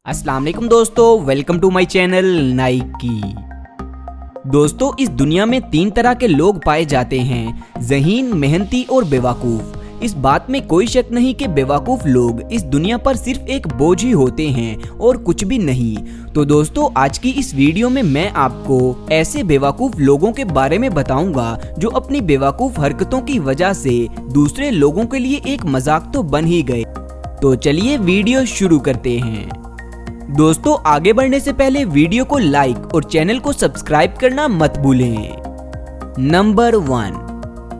अस्सलाम वालेकुम दोस्तों, वेलकम टू माय चैनल नाइकी। दोस्तों, इस दुनिया में 3 तरह के लोग पाए जाते हैं, ज़हीन, मेहनती और बेवकूफ़। इस बात में कोई शक नहीं कि बेवकूफ़ लोग इस दुनिया पर सिर्फ एक बोझ ही होते हैं और कुछ भी नहीं। तो दोस्तों, आज की इस वीडियो में मैं आपको ऐसे बेवकूफ़ लोगों के बारे में बताऊंगा जो अपनी बेवकूफ़ हरकतों की वजह से दूसरे लोगों के लिए एक मजाक तो बन ही गए। तो चलिए वीडियो शुरू करते हैं। दोस्तों, आगे बढ़ने से पहले वीडियो को लाइक और चैनल को सब्सक्राइब करना मत भूलें। नंबर 1।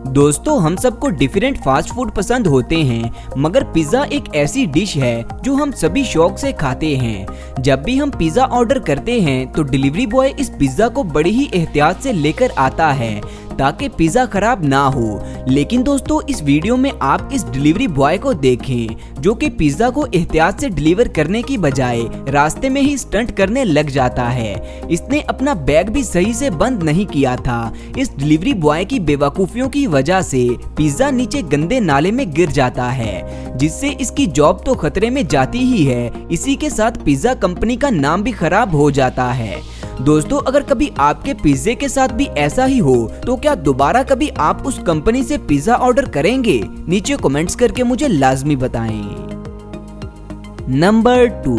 दोस्तों, हम सबको डिफरेंट फास्ट फूड पसंद होते हैं, मगर पिज़्ज़ा एक ऐसी डिश है जो हम सभी शौक से खाते हैं। जब भी हम पिज़्ज़ा ऑर्डर करते हैं तो डिलीवरी बॉय इस पिज़्ज़ा को बड़ी ही एहतियात से लेकर आता है ताकि पिज़्ज़ा खराब ना हो। लेकिन दोस्तों, इस वीडियो में आप इस डिलीवरी बॉय को देखें जो कि पिज़्ज़ा को एहतियात से डिलीवर करने की बजाय रास्ते में ही स्टंट करने लग जाता है। इसने अपना बैग भी सही से बंद नहीं किया था। इस डिलीवरी बॉय की बेवकूफ़ियों की वजह से पिज़्ज़ा नीचे गंदे नाले में गिर जाता है, जिससे इसकी जॉब तो खतरे में जाती ही है, इसी के साथ पिज़्ज़ा कंपनी का नाम भी खराब हो जाता है। दोस्तों, अगर कभी आपके पिज़्ज़े के साथ भी ऐसा ही हो तो क्या दोबारा कभी आप उस कंपनी से पिज़्ज़ा ऑर्डर करेंगे? नीचे कमेंट्स करके मुझे लाजमी बताएं। नंबर 2।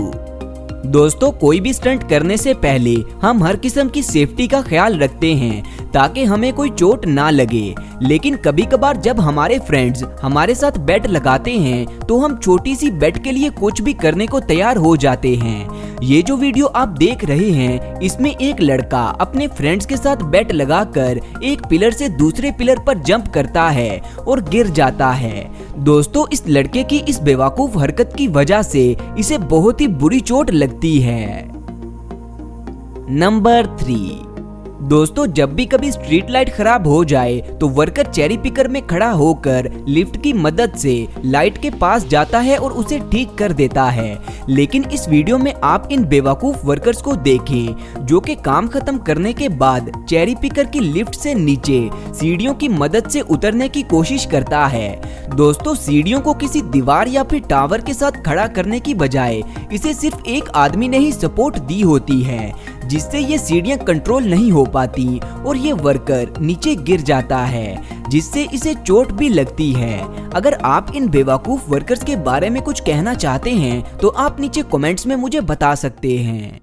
दोस्तों, कोई भी स्टंट करने से पहले हम हर किस्म की सेफ्टी का ख्याल रखते हैं ताकि हमें कोई चोट ना लगे। लेकिन कभी कभार जब हमारे फ्रेंड्स हमारे साथ बेट लगाते हैं तो हम छोटी सी बेट के लिए कुछ भी करने को तैयार हो जाते हैं। ये जो वीडियो आप देख रहे हैं, इसमें एक लड़का अपने फ्रेंड्स के साथ बेट लगाकर एक पिलर से दूसरे पिलर पर जंप करता है और गिर जाता है। दोस्तों, इस लड़के की इस बेवकूफ हरकत की वजह से इसे बहुत ही बुरी चोट लगती है। नंबर 3। दोस्तों, जब भी कभी स्ट्रीट लाइट खराब हो जाए तो वर्कर चेरी पिकर में खड़ा होकर लिफ्ट की मदद से लाइट के पास जाता है और उसे ठीक कर देता है। लेकिन इस वीडियो में आप इन बेवकूफ वर्कर्स को देखें जो कि काम खत्म करने के बाद चेरी पिकर की लिफ्ट से नीचे सीढ़ियों की मदद से उतरने की कोशिश करता है। दोस्तों, सीढ़ियों को किसी दीवार या फिर टावर के साथ खड़ा करने की बजाय इसे सिर्फ एक आदमी ने ही सपोर्ट दी होती है, जिससे ये सीढ़ियां कंट्रोल नहीं हो पाती और ये वर्कर नीचे गिर जाता है, जिससे इसे चोट भी लगती है। अगर आप इन बेवकूफ वर्कर्स के बारे में कुछ कहना चाहते हैं तो आप नीचे कमेंट्स में मुझे बता सकते हैं।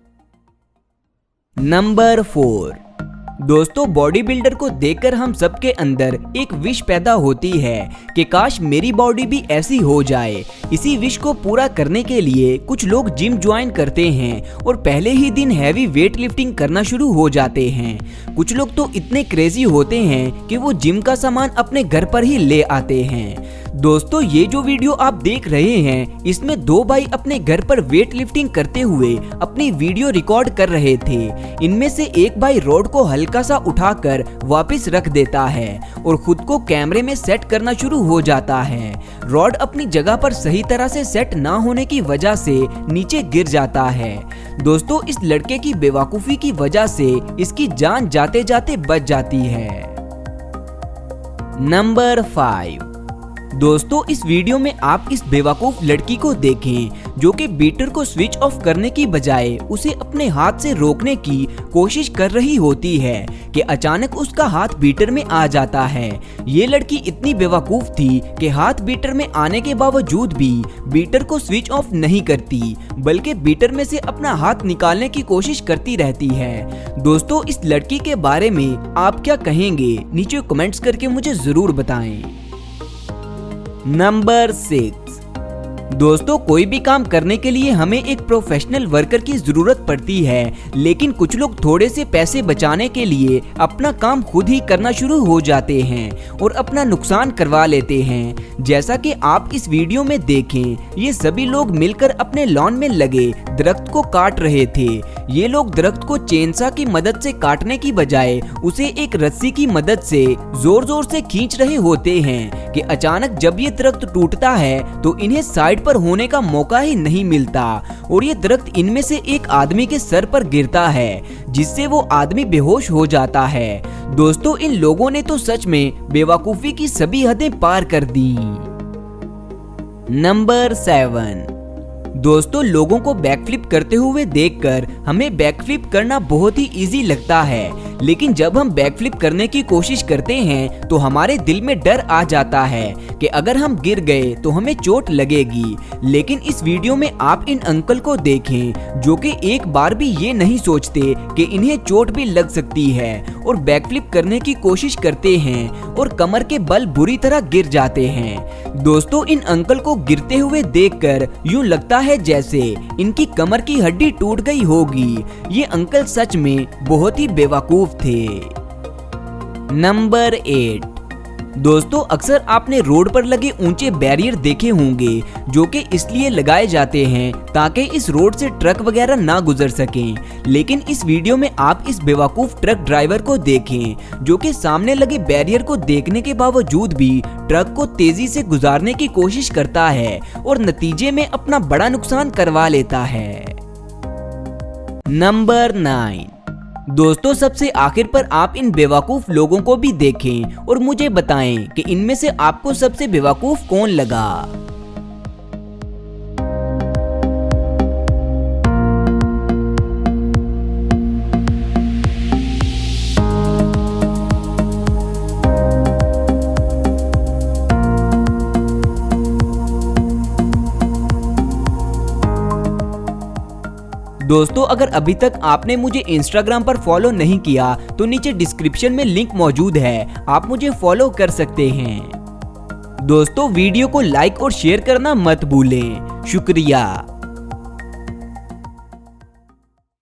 नंबर 4। दोस्तों, बॉडी बिल्डर को देखकर हम सबके अंदर एक विश पैदा होती है कि काश मेरी बॉडी भी ऐसी हो जाए। इसी विश को पूरा करने के लिए कुछ लोग जिम ज्वाइन करते हैं और पहले ही दिन हैवी वेट लिफ्टिंग करना शुरू हो जाते हैं। कुछ लोग तो इतने क्रेजी होते हैं कि वो जिम का सामान अपने घर पर ही ले आते हैं। दोस्तों, ये जो वीडियो आप देख रहे हैं, इसमें 2 भाई अपने घर पर वेट लिफ्टिंग करते हुए अपनी वीडियो रिकॉर्ड कर रहे थे। इनमें से एक भाई रॉड को हल्का सा उठाकर वापस रख देता है और खुद को कैमरे में सेट करना शुरू हो जाता है। रॉड अपनी जगह पर सही तरह से सेट ना होने की वजह से नीचे गिर जाता है। दोस्तों, इस लड़के की बेवकूफी की वजह से इसकी जान जाते जाते बच जाती है। नंबर 5। दोस्तों, इस वीडियो में आप इस बेवकूफ लड़की को देखें जो कि बीटर को स्विच ऑफ करने की बजाय उसे अपने हाथ से रोकने की कोशिश कर रही होती है कि अचानक उसका हाथ बीटर में आ जाता है। ये लड़की इतनी बेवकूफ थी कि हाथ बीटर में आने के बावजूद भी बीटर को स्विच ऑफ नहीं करती, बल्कि बीटर में से अपना हाथ निकालने की कोशिश करती रहती है। दोस्तों, इस लड़की के बारे में आप क्या कहेंगे? नीचे कमेंट्स करके मुझे जरूर बताएं। नंबर 6। दोस्तों, कोई भी काम करने के लिए हमें एक प्रोफेशनल वर्कर की जरूरत पड़ती है, लेकिन कुछ लोग थोड़े से पैसे बचाने के लिए अपना काम खुद ही करना शुरू हो जाते हैं और अपना नुकसान करवा लेते हैं। जैसा कि आप इस वीडियो में देखें, ये सभी लोग मिलकर अपने लॉन में लगे दरख्त को काट रहे थे। ये लोग दरख्त को चेनसा की मदद से काटने की बजाय उसे एक रस्सी की मदद से जोर जोर से खींच रहे होते हैं कि अचानक जब ये दरख्त टूटता है तो इन्हें साइड पर होने का मौका ही नहीं मिलता और ये दरख्त इनमें से एक आदमी के सर पर गिरता है, जिससे वो आदमी बेहोश हो जाता है। दोस्तों, इन लोगों ने तो सच में बेवकूफी की सभी हदें पार कर दी। नंबर 7। दोस्तों लोगों को बैकफ्लिप करते हुए देखकर हमें बैकफ्लिप करना बहुत ही इजी लगता है, लेकिन जब हम बैकफ्लिप करने की कोशिश करते हैं तो हमारे दिल में डर आ जाता है कि अगर हम गिर गए तो हमें चोट लगेगी। लेकिन इस वीडियो में आप इन अंकल को देखें जो कि एक बार भी ये नहीं सोचते कि इन्हें चोट भी लग सकती है और बैकफ्लिप करने की कोशिश करते हैं और कमर के बल बुरी तरह गिर जाते हैं। दोस्तों इन अंकल को गिरते हुए देखकर यूं लगता है जैसे इनकी कमर की हड्डी टूट गई होगी। ये अंकल सच में बहुत ही बेवकूफ थे। नंबर 8। दोस्तों अक्सर आपने रोड पर लगे ऊंचे बैरियर देखे होंगे जो कि इसलिए लगाए जाते हैं ताकि इस रोड से ट्रक वगैरह ना गुजर सकें। लेकिन इस वीडियो में आप इस बेवकूफ ट्रक ड्राइवर को देखें जो कि सामने लगे बैरियर को देखने के बावजूद भी ट्रक को तेजी से गुजारने की कोशिश करता है और नतीजे में अपना बड़ा नुकसान करवा लेता है। नंबर 9। दोस्तों सबसे आखिर पर आप इन बेवकूफ लोगों को भी देखें और मुझे बताएं कि इनमें से आपको सबसे बेवकूफ कौन लगा। दोस्तों अगर अभी तक आपने मुझे इंस्टाग्राम पर फॉलो नहीं किया तो नीचे डिस्क्रिप्शन में लिंक मौजूद है, आप मुझे फॉलो कर सकते हैं। दोस्तों वीडियो को लाइक और शेयर करना मत भूलें। शुक्रिया।